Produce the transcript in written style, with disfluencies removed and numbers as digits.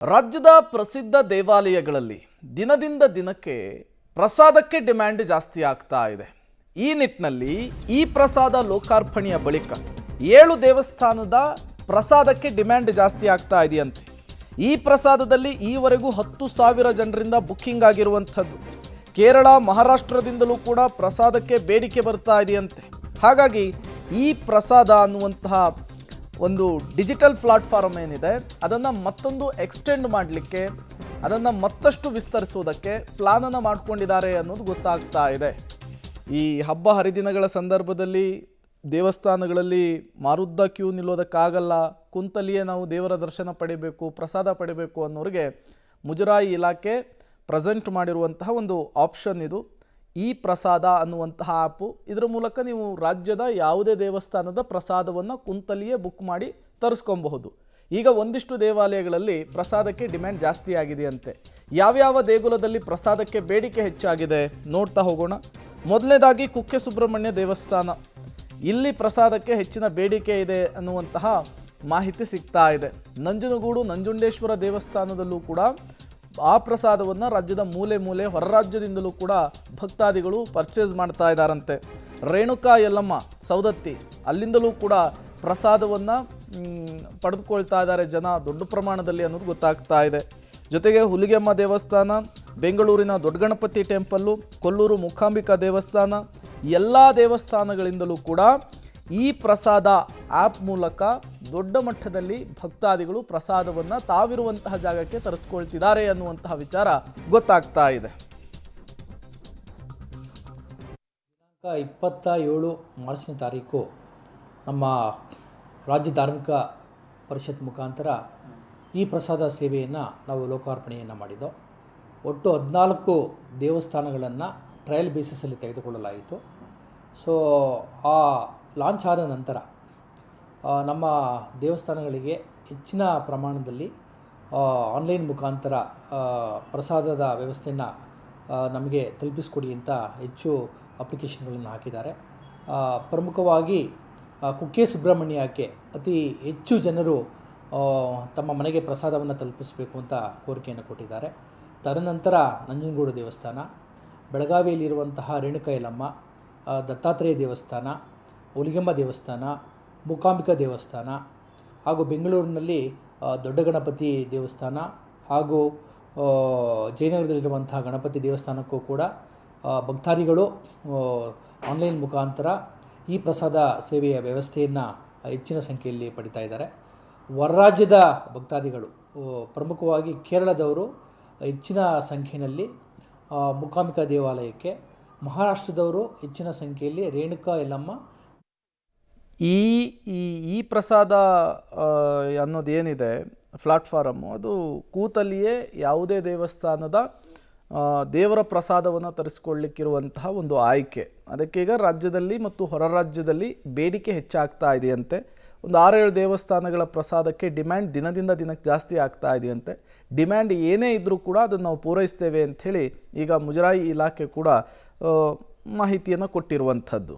ರಾಜ್ಯದ ಪ್ರಸಿದ್ಧ ದೇವಾಲಯಗಳಲ್ಲಿ ದಿನದಿಂದ ದಿನಕ್ಕೆ ಪ್ರಸಾದಕ್ಕೆ ಡಿಮ್ಯಾಂಡ್ ಜಾಸ್ತಿ ಆಗ್ತಾ ಇದೆ. ಈ ನಿಟ್ಟಿನಲ್ಲಿ ಈ ಪ್ರಸಾದ ಲೋಕಾರ್ಪಣೆಯ ಬಳಿಕ 7 ದೇವಸ್ಥಾನದ ಪ್ರಸಾದಕ್ಕೆ ಡಿಮ್ಯಾಂಡ್ ಜಾಸ್ತಿ ಆಗ್ತಾ ಇದೆಯಂತೆ. ಈ ಪ್ರಸಾದದಲ್ಲಿ ಈವರೆಗೂ 10,000 ಜನರಿಂದ ಬುಕ್ಕಿಂಗ್ ಆಗಿರುವಂಥದ್ದು. ಕೇರಳ, ಮಹಾರಾಷ್ಟ್ರದಿಂದಲೂ ಕೂಡ ಪ್ರಸಾದಕ್ಕೆ ಬೇಡಿಕೆ ಬರ್ತಾ ಇದೆಯಂತೆ. ಹಾಗಾಗಿ ಈ ಪ್ರಸಾದ ಅನ್ನುವಂತಹ ಒಂದು ಡಿಜಿಟಲ್ ಪ್ಲಾಟ್ಫಾರ್ಮ್ ಏನಿದೆ ಅದನ್ನು ಮತ್ತೊಂದು ಎಕ್ಸ್ಟೆಂಡ್ ಮಾಡಲಿಕ್ಕೆ, ಅದನ್ನು ಮತ್ತಷ್ಟು ವಿಸ್ತರಿಸೋದಕ್ಕೆ ಪ್ಲಾನನ್ನು ಮಾಡ್ಕೊಂಡಿದ್ದಾರೆ ಅನ್ನೋದು ಗೊತ್ತಾಗ್ತಾ ಇದೆ. ಈ ಹಬ್ಬ ಹರಿದಿನಗಳ ಸಂದರ್ಭದಲ್ಲಿ ದೇವಸ್ಥಾನಗಳಲ್ಲಿ ಮಾರುದ್ದ ಕ್ಯೂ ನಿಲ್ಲೋದಕ್ಕಾಗಲ್ಲ, ಕುಂತಲ್ಲಿಯೇ ನಾವು ದೇವರ ದರ್ಶನ ಪಡಿಬೇಕು, ಪ್ರಸಾದ ಪಡಿಬೇಕು ಅನ್ನೋರಿಗೆ ಮುಜರಾಯಿ ಇಲಾಖೆ ಪ್ರೆಸೆಂಟ್ ಮಾಡಿರುವಂತಹ ಒಂದು ಆಪ್ಷನ್ ಇದು. ಈ ಪ್ರಸಾದ ಅನ್ನುವಂತಹ ಆ್ಯಪು, ಇದರ ಮೂಲಕ ನೀವು ರಾಜ್ಯದ ಯಾವುದೇ ದೇವಸ್ಥಾನದ ಪ್ರಸಾದವನ್ನು ಕುಂತಲ್ಲಿಯೇ ಬುಕ್ ಮಾಡಿ ತರಿಸ್ಕೊಬಹುದು. ಈಗ ಒಂದಿಷ್ಟು ದೇವಾಲಯಗಳಲ್ಲಿ ಪ್ರಸಾದಕ್ಕೆ ಡಿಮ್ಯಾಂಡ್ ಜಾಸ್ತಿ ಆಗಿದೆಯಂತೆ. ಯಾವ್ಯಾವ ದೇಗುಲದಲ್ಲಿ ಪ್ರಸಾದಕ್ಕೆ ಬೇಡಿಕೆ ಹೆಚ್ಚಾಗಿದೆ ನೋಡ್ತಾ ಹೋಗೋಣ. ಮೊದಲನೇದಾಗಿ ಕುಕ್ಕೆ ಸುಬ್ರಹ್ಮಣ್ಯ ದೇವಸ್ಥಾನ, ಇಲ್ಲಿ ಪ್ರಸಾದಕ್ಕೆ ಹೆಚ್ಚಿನ ಬೇಡಿಕೆ ಇದೆ ಅನ್ನುವಂತಹ ಮಾಹಿತಿ ಸಿಗ್ತಾ ಇದೆ. ನಂಜನಗೂಡು ನಂಜುಂಡೇಶ್ವರ ದೇವಸ್ಥಾನದಲ್ಲೂ ಕೂಡ ಆ ಪ್ರಸಾದವನ್ನು ರಾಜ್ಯದ ಮೂಲೆ ಮೂಲೆ ಹೊರ ರಾಜ್ಯದಿಂದಲೂ ಕೂಡ ಭಕ್ತಾದಿಗಳು ಪರ್ಚೇಸ್ ಮಾಡ್ತಾ ಇದ್ದಾರಂತೆ. ರೇಣುಕಾ ಯಲ್ಲಮ್ಮ ಸೌದತ್ತಿ, ಅಲ್ಲಿಂದಲೂ ಕೂಡ ಪ್ರಸಾದವನ್ನು ಪಡೆದುಕೊಳ್ತಾ ಇದ್ದಾರೆ ಜನ ದೊಡ್ಡ ಪ್ರಮಾಣದಲ್ಲಿ ಅನ್ನೋದು ಗೊತ್ತಾಗ್ತಾ ಇದೆ. ಜೊತೆಗೆ ಹುಲಿಗೆಮ್ಮ ದೇವಸ್ಥಾನ, ಬೆಂಗಳೂರಿನ ದೊಡ್ಡ ಗಣಪತಿ ಟೆಂಪಲ್ಲು, ಕೊಲ್ಲೂರು ಮೂಕಾಂಬಿಕಾ ದೇವಸ್ಥಾನ, ಎಲ್ಲ ದೇವಸ್ಥಾನಗಳಿಂದಲೂ ಕೂಡ ಈ ಪ್ರಸಾದ ಆ್ಯಪ್ ಮೂಲಕ ದೊಡ್ಡ ಮಟ್ಟದಲ್ಲಿ ಭಕ್ತಾದಿಗಳು ಪ್ರಸಾದವನ್ನು ತಾವಿರುವಂತಹ ಜಾಗಕ್ಕೆ ತರಿಸ್ಕೊಳ್ತಿದ್ದಾರೆ ಅನ್ನುವಂತಹ ವಿಚಾರ ಗೊತ್ತಾಗ್ತಾ ಇದೆ. ದಿನಾಂಕ 27 ಮಾರ್ಚ್ನ ತಾರೀಕು ನಮ್ಮ ರಾಜ್ಯ ಧಾರ್ಮಿಕ ಪರಿಷತ್ ಮುಖಾಂತರ ಈ ಪ್ರಸಾದ ಸೇವೆಯನ್ನು ನಾವು ಲೋಕಾರ್ಪಣೆಯನ್ನು ಮಾಡಿದ್ದು. ಒಟ್ಟು 14 ದೇವಸ್ಥಾನಗಳನ್ನು ಟ್ರಯಲ್ ಬೇಸಿಸಲ್ಲಿ ತೆಗೆದುಕೊಳ್ಳಲಾಯಿತು. ಸೊ ಆ ಲಾಂಚ್ ಆದ ನಂತರ ನಮ್ಮ ದೇವಸ್ಥಾನಗಳಿಗೆ ಹೆಚ್ಚಿನ ಪ್ರಮಾಣದಲ್ಲಿ ಆನ್ಲೈನ್ ಮುಖಾಂತರ ಪ್ರಸಾದದ ವ್ಯವಸ್ಥೆಯನ್ನು ನಮಗೆ ತಲುಪಿಸ್ಕೊಡಿ ಅಂತ ಹೆಚ್ಚು ಅಪ್ಲಿಕೇಶನ್ಗಳನ್ನು ಹಾಕಿದ್ದಾರೆ. ಪ್ರಮುಖವಾಗಿ ಕುಕ್ಕೆ ಸುಬ್ರಹ್ಮಣ್ಯಕ್ಕೆ ಅತಿ ಹೆಚ್ಚು ಜನರು ತಮ್ಮ ಮನೆಗೆ ಪ್ರಸಾದವನ್ನು ತಲುಪಿಸಬೇಕು ಅಂತ ಕೋರಿಕೆಯನ್ನು ಕೊಟ್ಟಿದ್ದಾರೆ. ತದನಂತರ ನಂಜನಗೂಡು ದೇವಸ್ಥಾನ, ಬೆಳಗಾವಿಯಲ್ಲಿರುವಂತಹ ರೇಣುಕಾ ಯಲ್ಲಮ್ಮ, ದತ್ತಾತ್ರೇಯ ದೇವಸ್ಥಾನ, ಹುಲಿಗೆಮ್ಮ ದೇವಸ್ಥಾನ, ಮೂಕಾಂಬಿಕಾ ದೇವಸ್ಥಾನ, ಹಾಗೂ ಬೆಂಗಳೂರಿನಲ್ಲಿ ದೊಡ್ಡ ಗಣಪತಿ ದೇವಸ್ಥಾನ ಹಾಗೂ ಜಯನಗರದಲ್ಲಿರುವಂತಹ ಗಣಪತಿ ದೇವಸ್ಥಾನಕ್ಕೂ ಕೂಡ ಭಕ್ತಾದಿಗಳು ಆನ್ಲೈನ್ ಮುಖಾಂತರ ಈ ಪ್ರಸಾದ ಸೇವೆಯ ವ್ಯವಸ್ಥೆಯನ್ನು ಹೆಚ್ಚಿನ ಸಂಖ್ಯೆಯಲ್ಲಿ ಪಡಿತಾ ಇದ್ದಾರೆ. ಹೊರ ರಾಜ್ಯದ ಭಕ್ತಾದಿಗಳು, ಪ್ರಮುಖವಾಗಿ ಕೇರಳದವರು ಹೆಚ್ಚಿನ ಸಂಖ್ಯೆಯಲ್ಲಿ ಮೂಕಾಂಬಿಕಾ ದೇವಾಲಯಕ್ಕೆ, ಮಹಾರಾಷ್ಟ್ರದವರು ಹೆಚ್ಚಿನ ಸಂಖ್ಯೆಯಲ್ಲಿ ರೇಣುಕಾ ಯಲ್ಲಮ್ಮ. ಈ ಪ್ರಸಾದ ಅನ್ನೋದೇನಿದೆ ಪ್ಲಾಟ್ಫಾರಮ್ಮು, ಅದು ಕೂತಲ್ಲಿಯೇ ಯಾವುದೇ ದೇವಸ್ಥಾನದ ದೇವರ ಪ್ರಸಾದವನ್ನು ತರಿಸ್ಕೊಳ್ಳಿಕ್ಕಿರುವಂತಹ ಒಂದು ಆಯ್ಕೆ. ಅದಕ್ಕೀಗ ರಾಜ್ಯದಲ್ಲಿ ಮತ್ತು ಹೊರ ರಾಜ್ಯದಲ್ಲಿ ಬೇಡಿಕೆ ಹೆಚ್ಚಾಗ್ತಾ ಇದೆಯಂತೆ. ಒಂದು 6-7 ದೇವಸ್ಥಾನಗಳ ಪ್ರಸಾದಕ್ಕೆ ಡಿಮ್ಯಾಂಡ್ ದಿನದಿಂದ ದಿನಕ್ಕೆ ಜಾಸ್ತಿ ಆಗ್ತಾ ಇದೆಯಂತೆ. ಡಿಮ್ಯಾಂಡ್ ಏನೇ ಇದ್ದರೂ ಕೂಡ ಅದನ್ನು ನಾವು ಪೂರೈಸ್ತೇವೆ ಅಂಥೇಳಿ ಈಗ ಮುಜರಾಯಿ ಇಲಾಖೆ ಕೂಡ ಮಾಹಿತಿಯನ್ನು ಕೊಟ್ಟಿರುವಂಥದ್ದು.